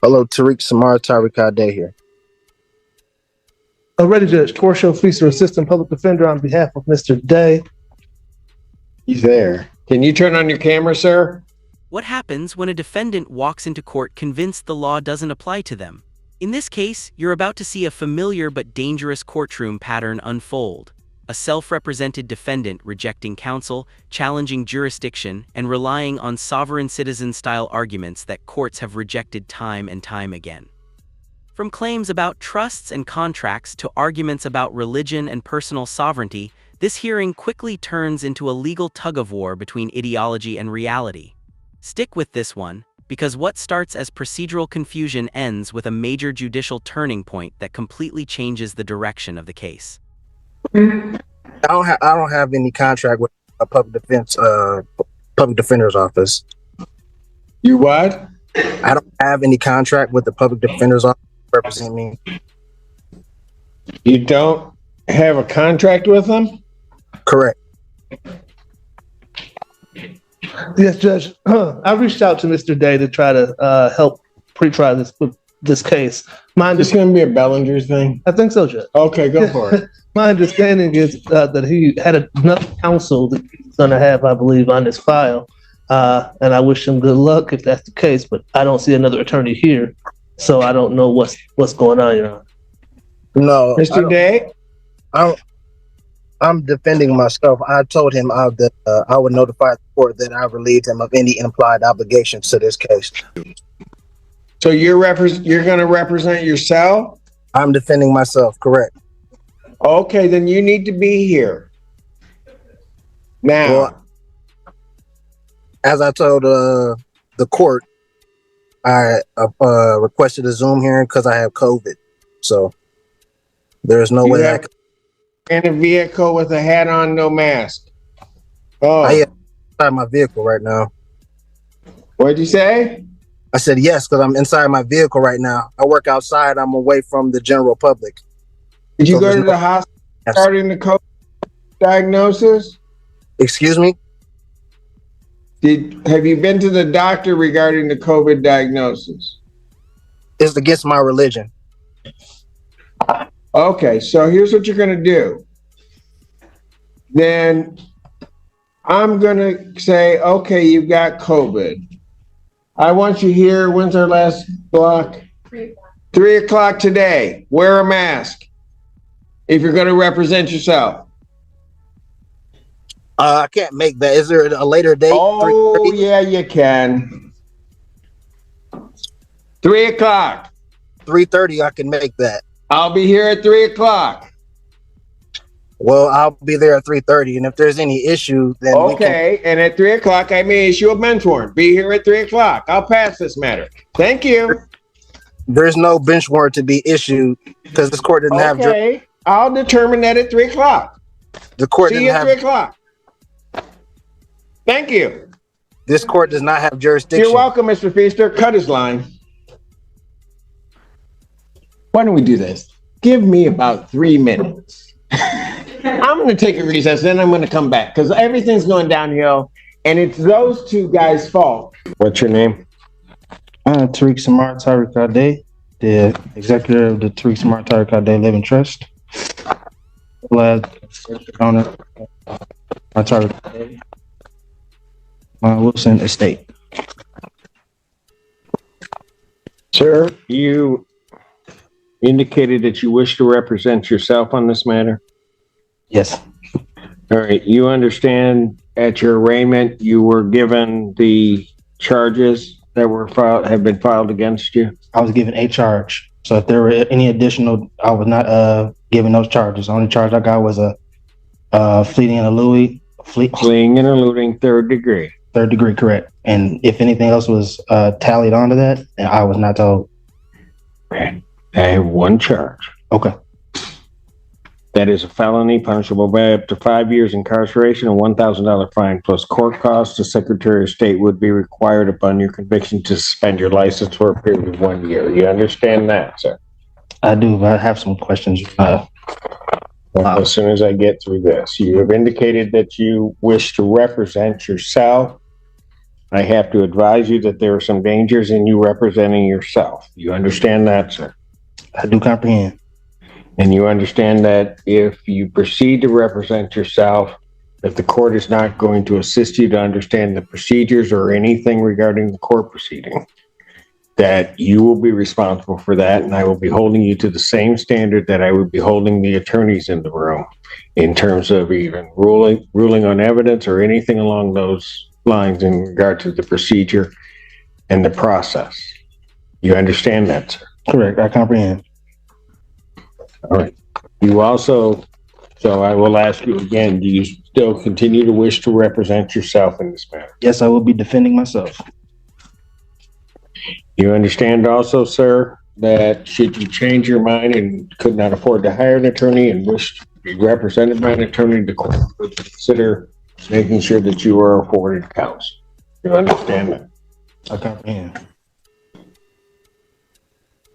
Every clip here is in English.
Hello, Tariq Samar Tariq Day here. Already, Judge Torsho Feaster, Assistant Public Defender, on behalf of Mr. Day. He's there. Can you turn on your camera, sir? What happens when a defendant walks into court convinced the law doesn't apply to them? In this case, you're about to see a familiar but dangerous courtroom pattern unfold. A self-represented defendant rejecting counsel, challenging jurisdiction, and relying on sovereign citizen-style arguments that courts have rejected time and time again. From claims about trusts and contracts to arguments about religion and personal sovereignty, this hearing quickly turns into a legal tug-of-war between ideology and reality. Stick with this one, because what starts as procedural confusion ends with a major judicial turning point that completely changes the direction of the case. I don't have any contract with a public defender's office. You what? I don't have any contract with the public defender's office to represent me. You don't have a contract with them? Correct. Yes, Judge. I reached out to Mr. Day to try to help pre-try this case. It's going to be a Bellinger's thing? I think so, Judge. Okay, go for it. My understanding is that he had enough counsel that he's going to have, I believe, on his file. And I wish him good luck if that's the case, but I don't see another attorney here, so I don't know what's going on, Your Honor. No, Mr. Day? I'm defending myself. I told him that I would notify the court that I relieved him of any implied obligations to this case. So you're going to represent yourself? I'm defending myself, correct. Okay, then you need to be here. Now. Well, as I told the court, I requested a Zoom hearing because I have COVID. So there's no way I can. In a vehicle with a hat on, no mask. Oh. I am inside my vehicle right now. What'd you say? I said yes, because I'm inside my vehicle right now. I work outside. I'm away from the general public. Did you go to the hospital regarding the COVID diagnosis? Excuse me? Have you been to the doctor regarding the COVID diagnosis? It's against my religion. Okay, so here's what you're going to do. Then I'm going to say, okay, you've got COVID. I want you here. When's our last block? 3 o'clock today. Wear a mask if you're going to represent yourself. I can't make that. Is there a later date? Oh, yeah, you can. 3 o'clock. 3:30, I can make that. I'll be here at 3 o'clock. Well, I'll be there at 3:30, and if there's any issue, then okay. And at 3 o'clock, I may issue a bench warrant. Be here at 3 o'clock. I'll pass this matter. Thank you. There's no bench warrant to be issued because this court didn't have. Okay, I'll determine that at 3 o'clock. The court See didn't you at have. 3 o'clock. Thank you. This court does not have jurisdiction. You're welcome, Mr. Feaster. Cut his line. Why don't we do this? Give me about 3 minutes. I'm going to take a recess, then I'm going to come back because everything's going downhill, and it's those two guys' fault. What's your name? Tariq Samar Tariq Day, the executive of the Tariq Samar Tariq Day Living Trust. Glad owner Tariq Wilson Estate. Sir, you indicated that you wish to represent yourself on this matter? Yes. All right. You understand at your arraignment you were given the charges that were have been filed against you? I was given a charge. So if there were any additional, I was not given those charges. The only charge I got was a fleeing and eluding. Fleeing and eluding, third degree. Third degree, correct. And if anything else was tallied onto that, I was not told. I have one charge. Okay. That is a felony punishable by up to 5 years incarceration and $1,000 fine plus court costs. The Secretary of State would be required upon your conviction to suspend your license for a period of 1 year. You understand that, sir? I do, but I have some questions. As soon as I get through this, you have indicated that you wish to represent yourself. I have to advise you that there are some dangers in you representing yourself. You understand that, sir? I do comprehend. And you understand that if you proceed to represent yourself, that the court is not going to assist you to understand the procedures or anything regarding the court proceeding, that you will be responsible for that, and I will be holding you to the same standard that I would be holding the attorneys in the room in terms of even ruling on evidence or anything along those lines in regard to the procedure and the process. You understand that, sir? Correct. I comprehend. All right. You also, so I will ask you again, do you still continue to wish to represent yourself in this matter? Yes, I will be defending myself. You understand also, sir, that should you change your mind and could not afford to hire an attorney and wish to be represented by an attorney, the court would consider making sure that you are afforded counsel. You understand that? I comprehend.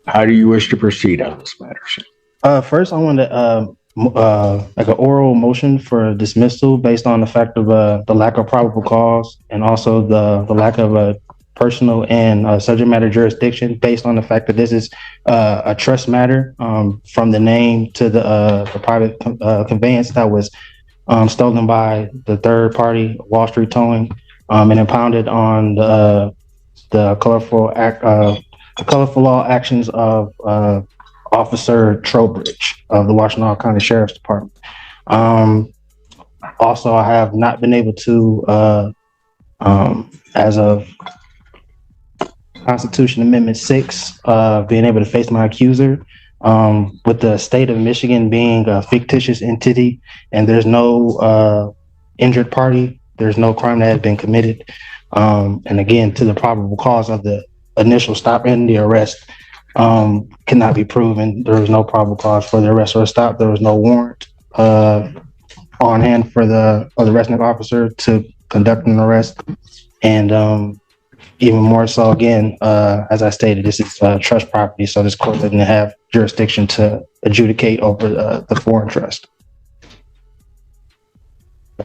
How do you wish to proceed on this matter, sir? First, I want to like an oral motion for dismissal based on the fact of the lack of probable cause and also the lack of a personal and subject matter jurisdiction based on the fact that this is a trust matter from the name to the private conveyance that was stolen by the third party, Wall Street Towing, and impounded on the colorful law actions of Officer Trowbridge of the Washtenaw County Sheriff's Department. Also, I have not been able to, as of Constitution Amendment 6, being able to face my accuser, with the state of Michigan being a fictitious entity and there's no injured party, there's no crime that has been committed. And again, to the probable cause of the initial stop and the arrest cannot be proven. There was no probable cause for the arrest or stop. There was no warrant on hand for the arresting officer to conduct an arrest. And even more so, again, as I stated, this is trust property, so this court doesn't have jurisdiction to adjudicate over the foreign trust.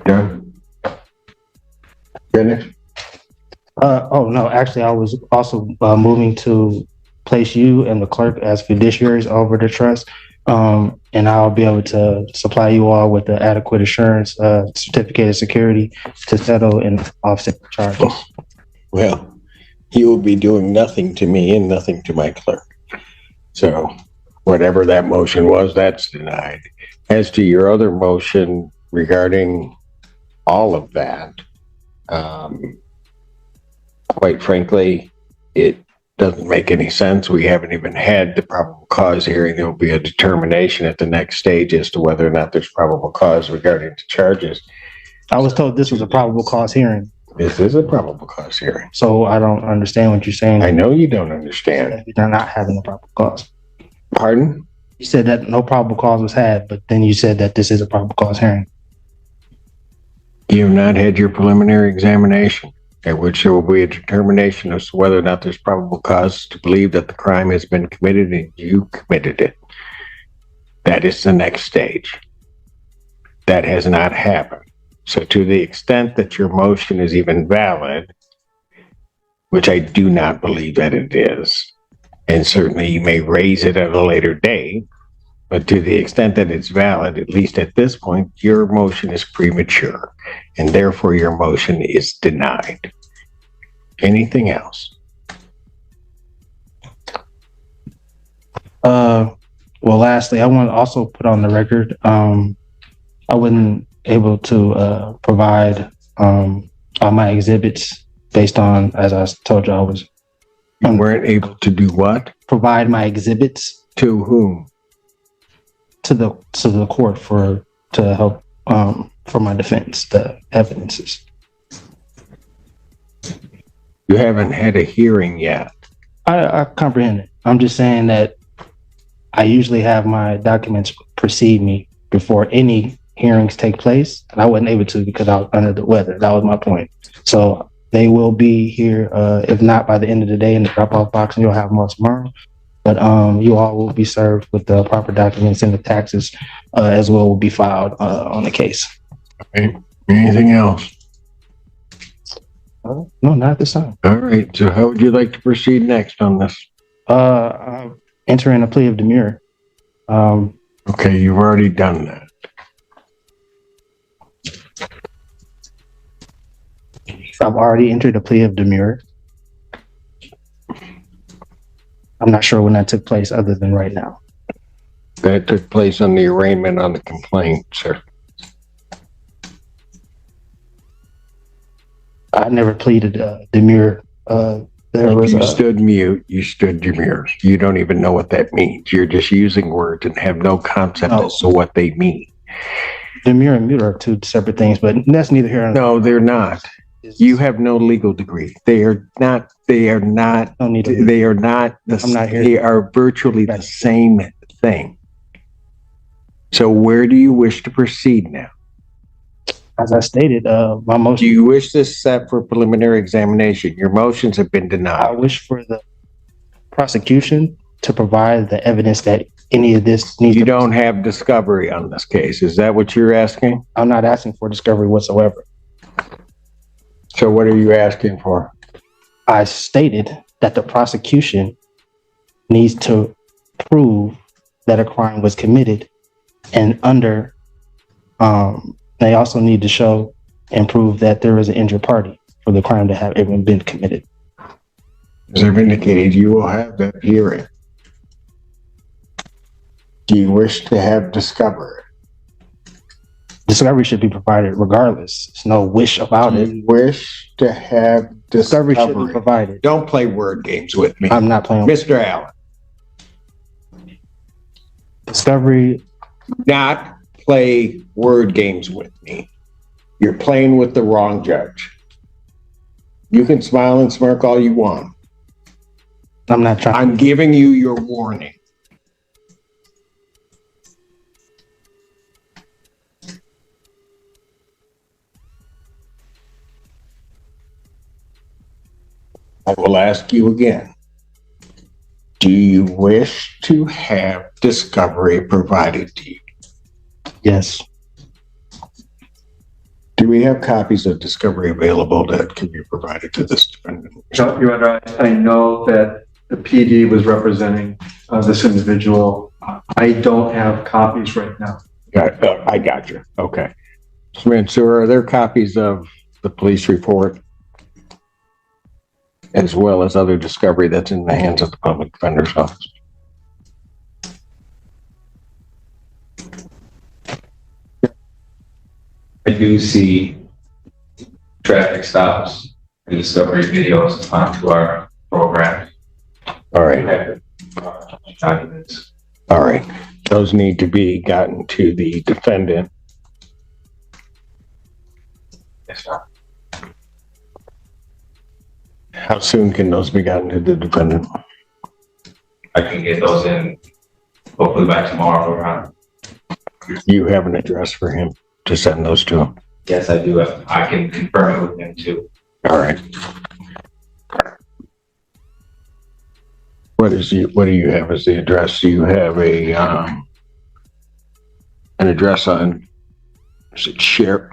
Done. Finished? Oh, no, actually, I was also moving to place you and the clerk as fiduciaries over the trust, and I'll be able to supply you all with the adequate assurance certificate of security to settle and offset the charges. Well, you will be doing nothing to me and nothing to my clerk. So whatever that motion was, that's denied. As to your other motion regarding all of that, quite frankly, it doesn't make any sense. We haven't even had the probable cause hearing. There will be a determination at the next stage as to whether or not there's probable cause regarding the charges. I was told this was a probable cause hearing. This is a probable cause hearing. So I don't understand what you're saying. I know you don't understand. They're not having a probable cause. Pardon? You said that no probable cause was had, but then you said that this is a probable cause hearing. You have not had your preliminary examination, at which there will be a determination as to whether or not there's probable cause to believe that the crime has been committed and you committed it. That is the next stage. That has not happened. So to the extent that your motion is even valid, which I do not believe that it is, and certainly you may raise it at a later date, but to the extent that it's valid, at least at this point, your motion is premature, and therefore your motion is denied. Anything else? Well, lastly, I want to also put on the record, I wasn't able to provide all my exhibits based on, as I told you, I was. You weren't able to do what? Provide my exhibits. To whom? To the court to help for my defense, the evidences. You haven't had a hearing yet. I comprehend it. I'm just saying that I usually have my documents precede me before any hearings take place, and I wasn't able to because I was under the weather. That was my point. So they will be here, if not by the end of the day in the drop-off box, and you'll have them tomorrow. But you all will be served with the proper documents, and the taxes as well will be filed on the case. Okay. Anything else? No, not at this time. All right, so how would you like to proceed next on this? I'm entering a plea of demurrer. Okay, you've already done that. I've already entered a plea of demurrer. I'm not sure when that took place other than right now. That took place on the arraignment on the complaint, sir. I never pleaded demurrer. You stood mute, you stood demure. You don't even know what that means. You're just using words and have no concept as to what they mean. Demurrer and mute are two separate things, but that's neither here nor there. No, they're not. You have no legal degree. They are not. They are not. Don't need to. They are not. I'm not here. They are virtually the same thing. So where do you wish to proceed now? As I stated, my motion. Do you wish this set for preliminary examination? Your motions have been I denied. wish for the prosecution to provide the evidence that any of this needs. You don't have discovery on this case. Is that what you're asking? I'm not asking for discovery whatsoever. So what are you asking for? I stated that the prosecution needs to prove that a crime was committed, and they also need to show and prove that there is an injured party for the crime to have even been committed. As I've indicated, you will have that hearing. Do you wish to have discovery? Discovery should be provided regardless. There's no wish about it. Do you wish to have Discovery should be discovery? provided. Don't play word games with me. I'm not playing. Mr. Allen, Discovery. not play word games with me. You're playing with the wrong judge. You can smile and smirk all you want. I'm not trying. I'm giving you your warning. I will ask you again. Do you wish to have discovery provided to you? Yes. Do we have copies of discovery available that can be provided to this defendant? No, Your Honor, I know that the PD was representing this individual. I don't have copies right now. I got you. Okay. So are there copies of the police report as well as other discovery that's in the hands of the public defender's office? I do see traffic stops and discovery videos onto our program. All right. We have documents. All right. Those need to be gotten to the defendant. Yes, sir. How soon can those be gotten to the defendant? I can get those in hopefully by tomorrow around. You have an address for him to send those to him? Yes, I do. I can confirm it with him too. All right. What do you have as the address? Do you have an address on, is it Sheriff?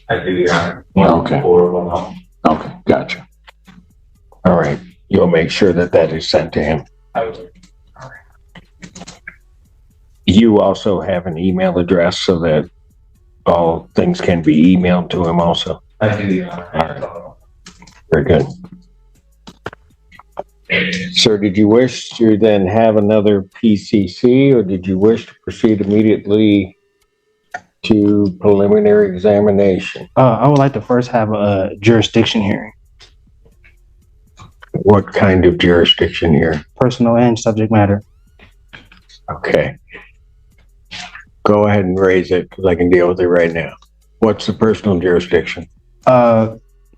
I do, Your Honor. Okay. 141. Okay, gotcha. All right. You'll make sure that that is sent to him. I will. You also have an email address so that all things can be emailed to him also. I do, Your Honor. All Very good. Sir, did you wish to then have another PCC, or did you wish to proceed immediately to preliminary examination? I would like to first have a jurisdiction hearing, What kind of jurisdiction here? personal and subject matter. Okay. Go ahead and raise it because I can deal with it right now. What's the personal jurisdiction?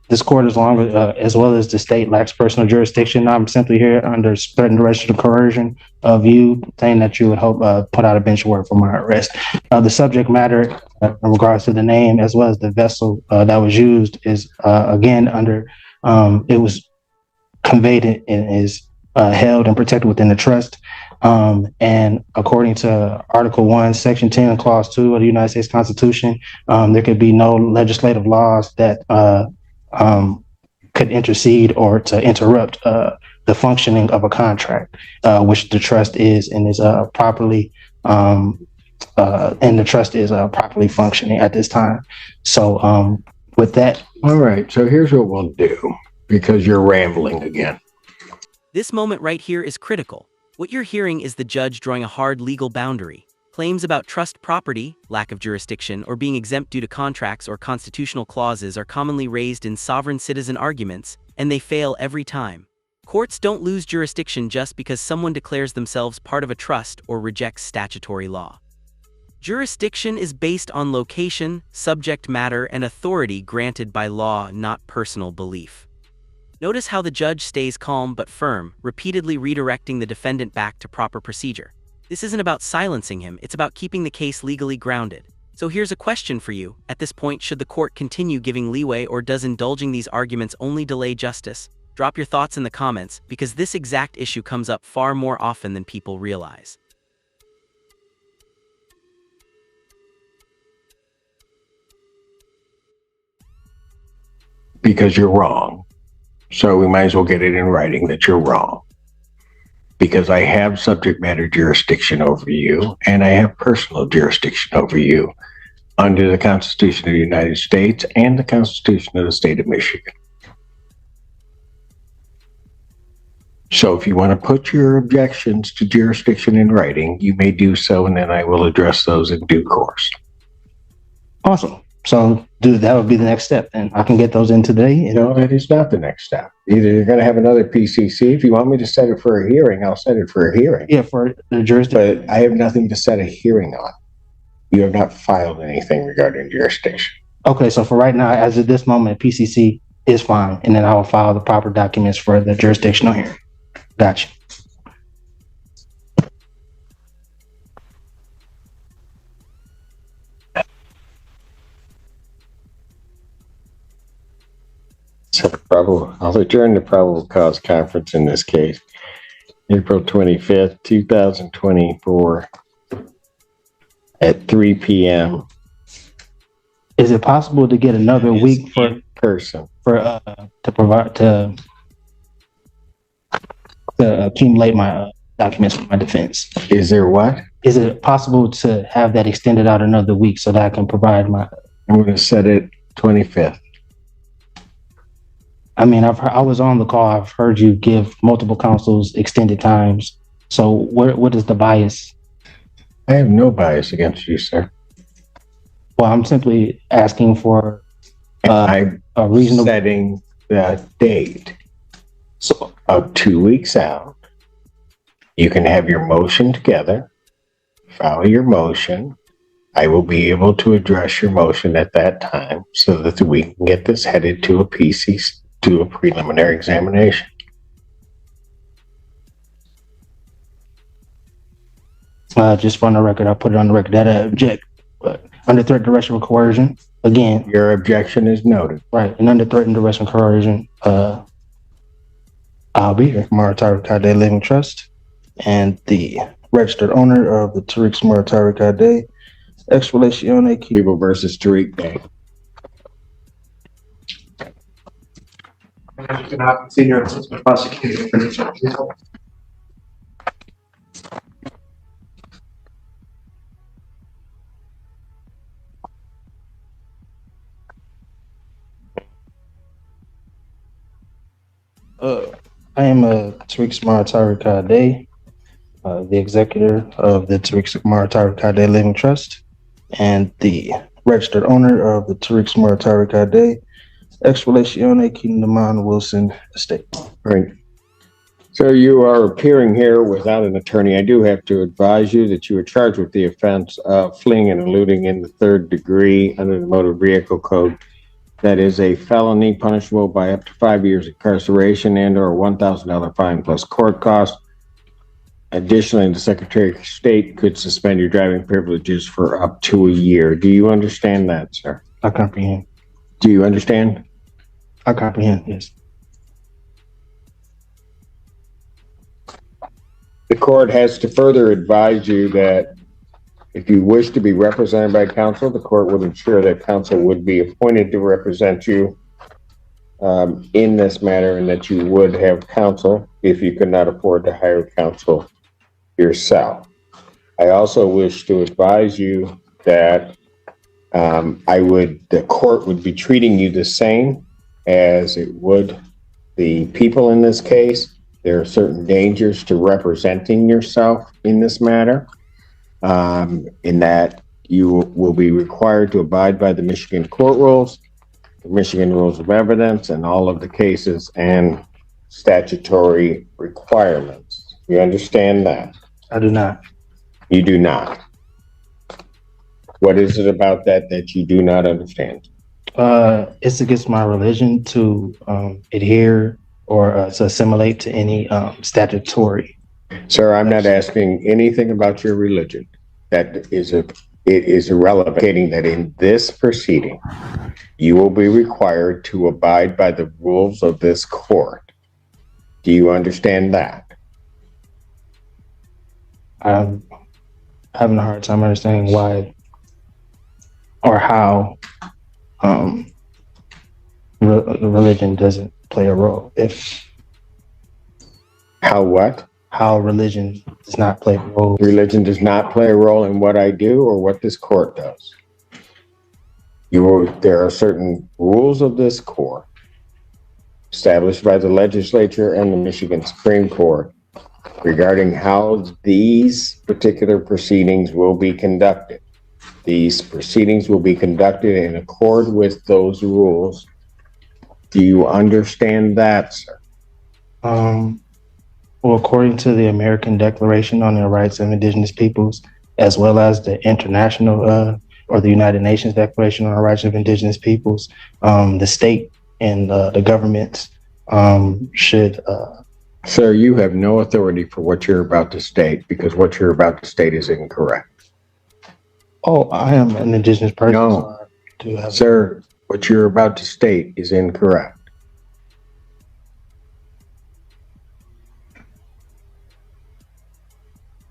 This court, as well as the state, lacks personal jurisdiction. I'm simply here under threatened arrest or coercion of you, saying that you would help put out a bench warrant for my arrest. The subject matter, in regards to the name as well as the vessel that was used, is again under. It was conveyed and is held and protected within the trust. And according to Article 1, Section 10, and Clause 2 of the United States Constitution, there could be no legislative laws that could intercede or to interrupt the functioning of a contract, which the trust is and is properly and the trust is properly functioning at this time. So with that, All right, so here's what we'll do, because you're rambling again. This moment right here is critical. What you're hearing is the judge drawing a hard legal boundary. Claims about trust property, lack of jurisdiction, or being exempt due to contracts or constitutional clauses are commonly raised in sovereign citizen arguments, and they fail every time. Courts don't lose jurisdiction just because someone declares themselves part of a trust or rejects statutory law. Jurisdiction is based on location, subject matter, and authority granted by law, not personal belief. Notice how the judge stays calm but firm, repeatedly redirecting the defendant back to proper procedure. This isn't about silencing him, it's about keeping the case legally grounded. So here's a question for you. At this point, should the court continue giving leeway, or does indulging these arguments only delay justice? Drop your thoughts in the comments, because this exact issue comes up far more often than people realize. Because you're wrong. So we might as well get it in writing that you're wrong. Because I have subject matter jurisdiction over you, and I have personal jurisdiction over you under the Constitution of the United States and the Constitution of the State of Michigan. So if you want to put your objections to jurisdiction in writing, you may do so, and then I will address those in due course. awesome. So that would be the next step, and I can get those in today. No, that is not the next step. Either you're going to have another PCC. If you want me to set it for a hearing, I'll set it for a hearing. Yeah, for the jurisdiction. But I have nothing to set a hearing on. You have not filed anything regarding jurisdiction. Okay, so for right now, as of this moment, PCC is fine, and then I will file the proper documents for the jurisdictional hearing. Gotcha. So I'll adjourn the probable cause conference in this case, April 25th, 2024 at 3 p.m. Is it possible to get another week for person to provide to accumulate my documents for my defense? Is there what? Is it possible to have that extended out another week so that I can provide my? I'm going to set it 25th. I mean, I was on the call. I've heard you give multiple counsels extended times. So what is the bias? I have no bias against you, sir. Well, I'm simply asking for I'm a reasonable setting the date so of 2 weeks out. You can have your motion together, file your motion. I will be able to address your motion at that time so that we can get this headed to a PCC, to a preliminary examination. Just for the record, I'll put it on the record that I object. But under threat, duress, or coercion, again, Your objection is noted. right, and under threat and duress and coercion, I'll be here. Maritari Kade Living Trust and the registered owner of the Tariq's Maritari Kade Ex Relatione People versus Tariq Day. Senior assistant prosecutor. I am Tariq's Maritari Kade, the executor of the Tariq's Maritari Kade Living Trust and the registered owner of the Tariq's Maritari Kade Ex Relatione Kindaman Wilson Estate. Right. So you are appearing here without an attorney. I do have to advise you that you are charged with the offense of fleeing and eluding in the third degree under the Motor Vehicle Code. That is a felony punishable by up to 5 years incarceration and or a $1,000 fine plus court costs. Additionally, the Secretary of State could suspend your driving privileges for up to a year. Do you understand that, sir? I comprehend. Do you understand? I comprehend, yes. The court has to further advise you that if you wish to be represented by counsel, the court would ensure that counsel would be appointed to represent you in this matter, and that you would have counsel if you could not afford to hire counsel yourself. I also wish to advise you that the court would be treating you the same as it would the people in this case. There are certain dangers to representing yourself in this matter, in that you will be required to abide by the Michigan court rules, the Michigan rules of evidence, and all of the cases and statutory requirements. You understand that? I do not. You do not. What is it about that that you do not understand? It's against my religion to adhere or to assimilate to any statutory. Sir, I'm not asking anything about your religion. It is irrelevant. Stating that in this proceeding, you will be required to abide by the rules of this court. Do you understand that? I'm having a hard time understanding why or how religion doesn't play a role. How religion does not play a role. Religion does not play a role in what I do or what this court does. There are certain rules of this court established by the legislature and the Michigan Supreme Court regarding how these particular proceedings will be conducted. These proceedings will be conducted in accord with those rules. Do you understand that, sir? Well, according to the American Declaration on the Rights of Indigenous Peoples, as well as the international or the United Nations Declaration on the Rights of Indigenous Peoples, the state and the governments should. Sir, you have no authority for what you're about to state, because what you're about to state is incorrect. Oh, I am an indigenous person. No, sir, what you're about to state is incorrect.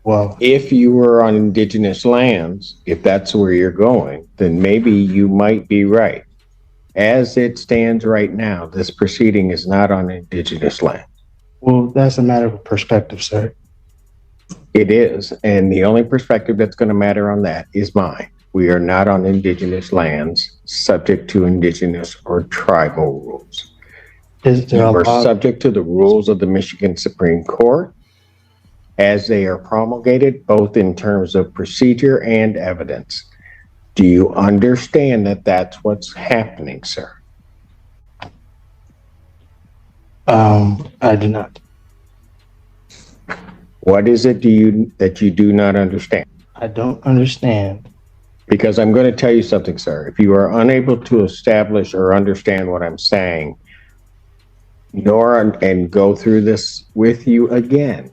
Well, if you were on indigenous lands, if that's where you're going, then maybe you might be right. As it stands right now, this proceeding is not on indigenous land. Well, that's a matter of perspective, sir. It is, and the only perspective that's going to matter on that is mine. We are not on indigenous lands subject to indigenous or tribal rules. You are subject to the rules of the Michigan Supreme Court as they are promulgated, both in terms of procedure and evidence. Do you understand that that's what's happening, sir? I do not. What is it that you do not understand? I don't understand. Because I'm going to tell you something, sir. If you are unable to establish or understand what I'm saying, and go through this with you again,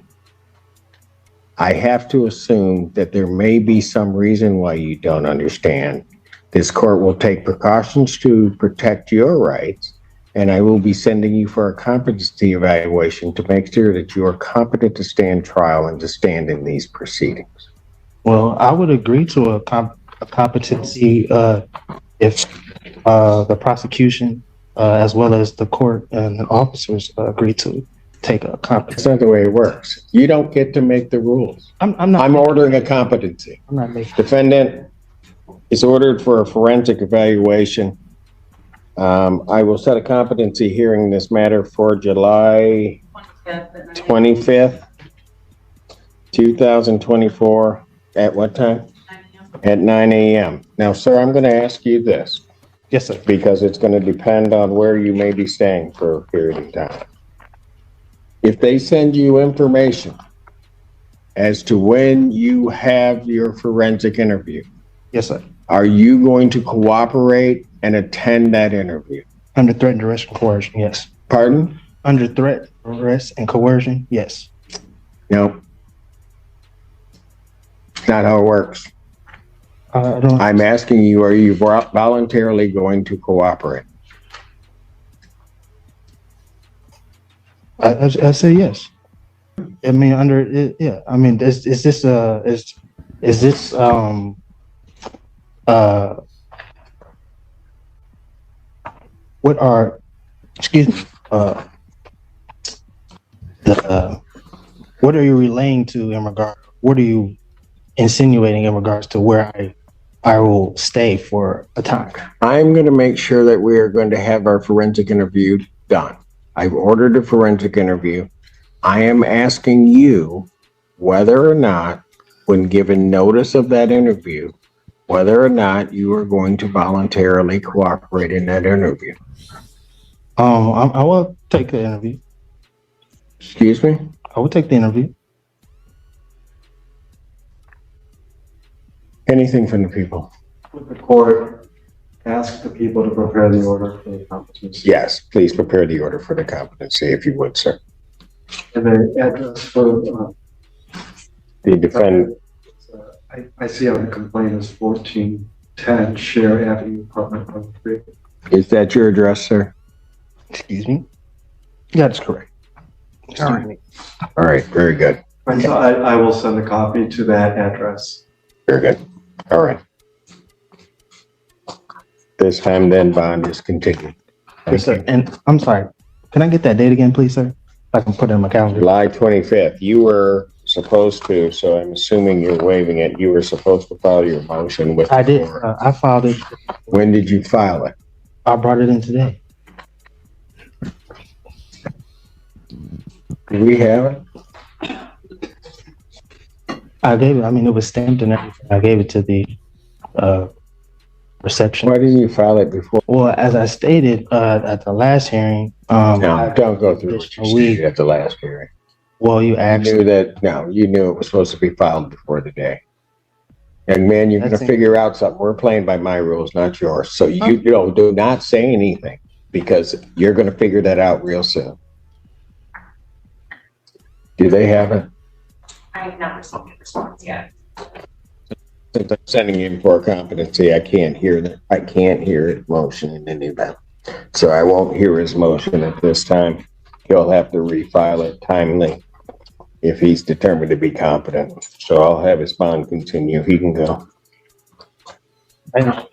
I have to assume that there may be some reason why you don't understand. This court will take precautions to protect your rights, and I will be sending you for a competency evaluation to make sure that you are competent to stand trial and to stand in these proceedings. Well, I would agree to a competency if the prosecution, as well as the court and the officers, agree to take a competency. That's not the way it works. You don't get to make the rules. I'm ordering a competency. I'm not making. Defendant is ordered for a forensic evaluation. I will set a competency hearing in this matter for July 25th, 2024. At what time? At 9 a.m. Now, sir, I'm going to ask you this. Yes, sir. Because it's going to depend on where you may be staying for a period of time. If they send you information as to when you have your forensic interview, yes, sir. Are you going to cooperate and attend that interview? Under threat, duress, and coercion, yes. Pardon? Under threat, duress, and coercion, yes. No. It's not how it works. I'm asking you, are you voluntarily going to cooperate? I say yes. I mean, under it, yeah. I mean, is this what are Excuse me. What are you relaying to in regard? What are you insinuating in regards to where I will stay for a time? I'm going to make sure that we are going to have our forensic interview done. I've ordered a forensic interview. I am asking you whether or not, when given notice of that interview, whether or not you are going to voluntarily cooperate in that interview. I will take the interview. Excuse me? I will take the interview. Anything from the people? Would the court ask the people to prepare the order for the competency? Yes, please prepare the order for the competency, if you would, sir. And the address for The defendant, I see on the complaint is 1410 Share Avenue, apartment 103. is that your address, sir? Excuse me. That's correct. All right. All right, very good. And so I will send a copy to that address. Very good. All right. This time then bond is continued. Yes, sir. And I'm sorry. Can I get that date again, please, sir? I can put it in my calendar. July 25th, you were supposed to, so I'm assuming you're waiving it. You were supposed to file your motion with. I did. I filed it. When did you file it? I brought it in today. Do we have it? I gave it. I mean, it was stamped and everything. I gave it to the reception. Why didn't you file it before? Well, as I stated at the last hearing, No, don't go through what you stated at the last hearing. well, you You asked. knew that, no, you knew it was supposed to be filed before the day. And man, you're gonna That's it. figure out something. We're playing by my rules, not yours. So you know, do not say anything because you're gonna figure that out real soon. Do they have it? I have not received a response yet. Since I'm sending in for a competency, I can't hear that. I can't hear his motion in any event. So I won't hear his motion at this time. He'll have to refile it timely if he's determined to be competent. So I'll have his bond continue. He can go. I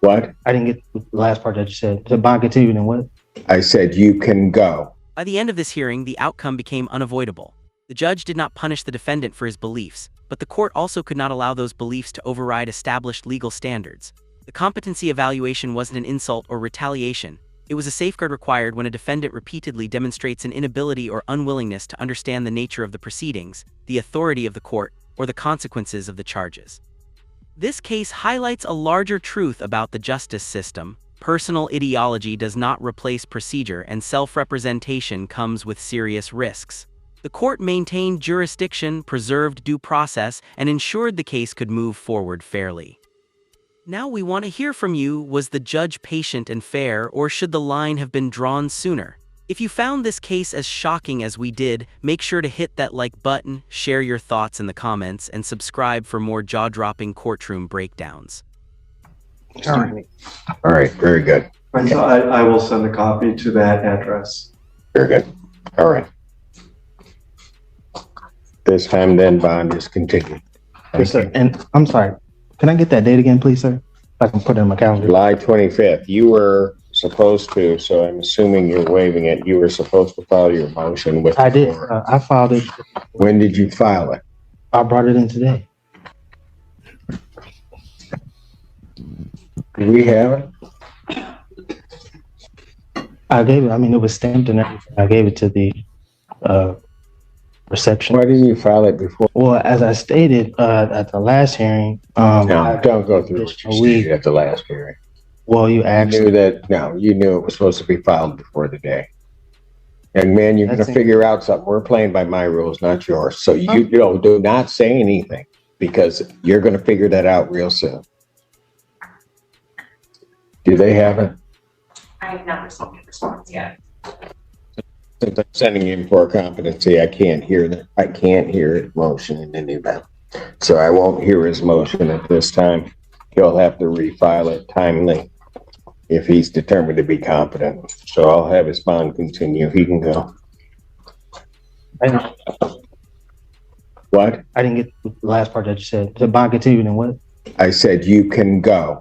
What? didn't get the last part that you said. The bond continued and what? I said you can go. By the end of this hearing, the outcome became unavoidable. The judge did not punish the defendant for his beliefs, but the court also could not allow those beliefs to override established legal standards. The competency evaluation wasn't an insult or retaliation. It was a safeguard required when a defendant repeatedly demonstrates an inability or unwillingness to understand the nature of the proceedings, the authority of the court, or the consequences of the charges. This case highlights a larger truth about the justice system. Personal ideology does not replace procedure, and self-representation comes with serious risks. The court maintained jurisdiction, preserved due process, and ensured the case could move forward fairly. Now we want to hear from you. Was the judge patient and fair, or should the line have been drawn sooner? If you found this case as shocking as we did, make sure to hit that like button, share your thoughts in the comments, and subscribe for more jaw-dropping courtroom breakdowns. All right. All right, very good. And so I will send a copy to that address. Very good. All right. This time then bond is continued. Yes, sir. And I'm sorry. Can I get that date again, please, sir? I can put it in my calendar. July 25th, you were supposed to, so I'm assuming you're waiving it. You were supposed to file your motion with. I did. I filed it. When did you file it? I brought it in today. Do we have it? I gave it. I mean, it was stamped and everything. I gave it to the reception. Why didn't you file it before? Well, as I stated at the last hearing, No, don't go through what you stated at the last hearing. well, you You asked. knew that, no, you knew it was supposed to be filed before the day. And man, you're gonna That's it. figure out something. We're playing by my rules, not yours. So you know, do not say anything because you're gonna figure that out real soon. Do they have it? I have not received a response yet. Since I'm sending in for a competency, I can't hear that. I can't hear his motion in any event. So I won't hear his motion at this time. He'll have to refile it timely if he's determined to be competent. So I'll have his bond continue. He can go. What? I didn't get the last part that you said. The bond continued and what? I said you can go.